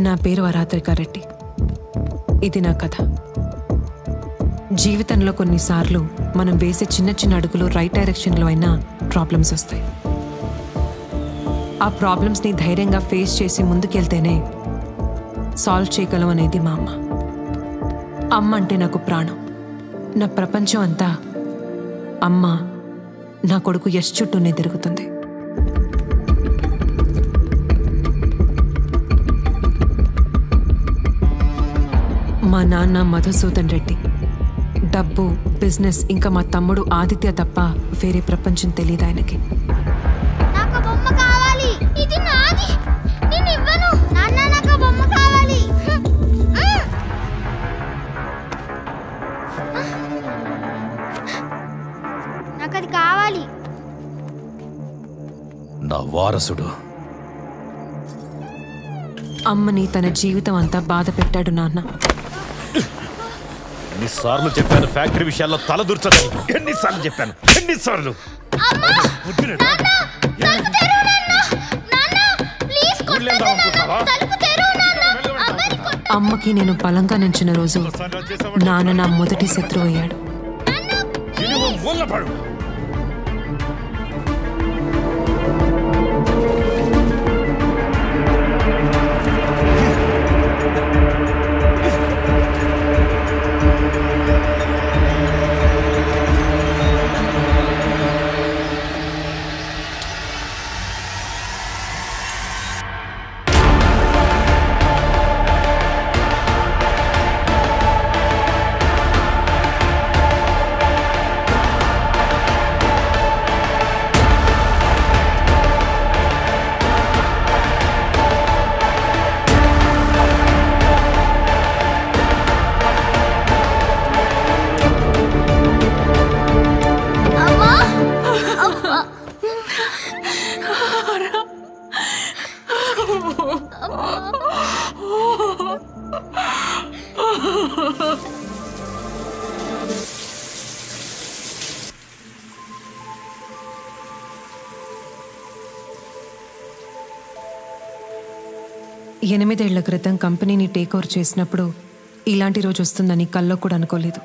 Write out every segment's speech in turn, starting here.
నా పేరు వరాత్రిక రెడ్డి. ఇది నా కథ. జీవితంలో కొన్నిసార్లు మనం వేసే చిన్న చిన్న అడుగులు రైట్ డైరెక్షన్లో అయినా ప్రాబ్లమ్స్ వస్తాయి. ఆ ప్రాబ్లమ్స్ని ధైర్యంగా ఫేస్ చేసి ముందుకెళ్తేనే సాల్వ్ చేయగలం అనేది మా అమ్మ. అమ్మ అంటే నాకు ప్రాణం. నా ప్రపంచం అంతా అమ్మ, నా కొడుకు యశ్ చుట్టూనే తిరుగుతుంది. మా నాన్న మధుసూదన్ రెడ్డి. డబ్బు, బిజినెస్, ఇంకా మా తమ్ముడు ఆదిత్య తప్ప వేరే ప్రపంచం తెలియదు ఆయనకి. నాకది కావాలి. నా వారసుడు. అమ్మని తన జీవితం అంతా బాధ పెట్టాడు నాన్న. ఎన్నిసార్లు చెప్పాను ఫ్యాక్టరీ విషయాల్లో తల దూర్చదు. ఎన్నిసార్లు చెప్పాను, ఎన్నిసార్లు. అమ్మకి నేను బలంగా నించిన రోజు నాన్న నా మొదటి శత్రువు అయ్యాడు. ఎనిమిదేళ్ల క్రితం కంపెనీని టేక్ ఓవర్ చేసినప్పుడు ఇలాంటి రోజు వస్తుందని కల్లో కూడా అనుకోలేదు.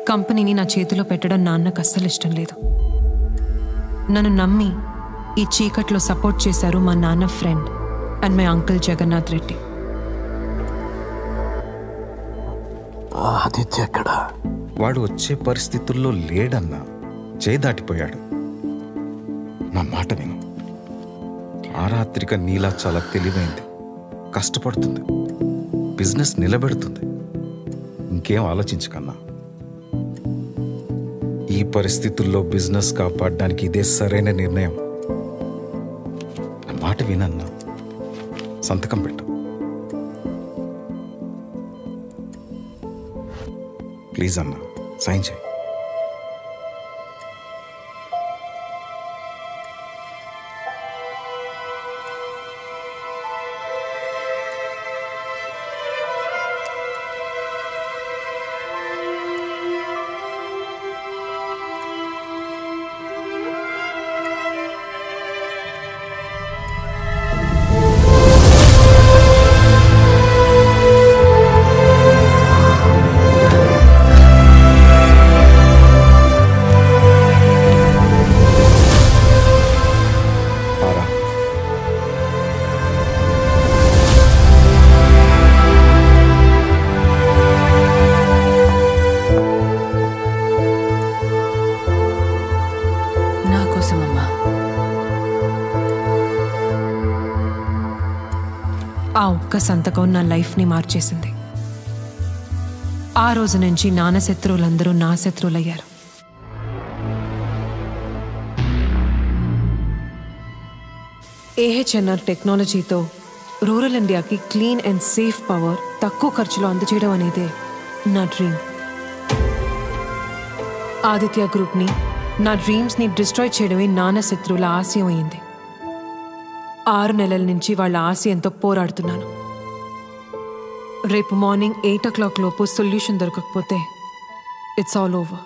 కంపెనీని నా చేతిలో పెట్టడం నాన్నకు అస్సలు ఇష్టం లేదు. నన్ను నమ్మి ఈ చీకట్లో సపోర్ట్ చేశారు మా నాన్న friend and my uncle Jagannath Reddy. Aditya ఎక్కడ? వాడు వచ్చే పరిస్థితుల్లో లేడన్నా. చేయి దాటిపోయాడు. నా మాట విను. ఆరాత్రిక నీలా చాలా తెలివైంది. కష్టపడుతుంది, బిజినెస్ నిలబెడుతుంది. ఇంకేం ఆలోచించకన్నా. ఈ పరిస్థితుల్లో బిజినెస్ కాపాడడానికి ఇదే సరైన నిర్ణయం. నా మాట వినన్నా. సంతకం పెట్టు ప్లీజ్ అన్నా. సైన్ చేయి. ఆ ఒక్క సంతకం నా లైఫ్ని మార్చేసింది. ఆ రోజు నుంచి నాన్న శత్రువులందరూ నా శత్రువులయ్యారు. AHNR టెక్నాలజీతో రూరల్ ఇండియాకి క్లీన్ అండ్ సేఫ్ పవర్ తక్కువ ఖర్చులో అందజేయడం అనేదే నా డ్రీమ్. ఆదిత్య గ్రూప్ని, నా డ్రీమ్స్ని డిస్ట్రాయ్ చేయడమే నాన్న శత్రువుల ఆశయం అయింది. 6 నెలల నుంచి వాళ్ళ ఆశయంతో పోరాడుతున్నాను. రేపు మార్నింగ్ 8 o'clock లోపు సొల్యూషన్ దొరకకపోతే ఇట్స్ ఆల్ ఓవర్.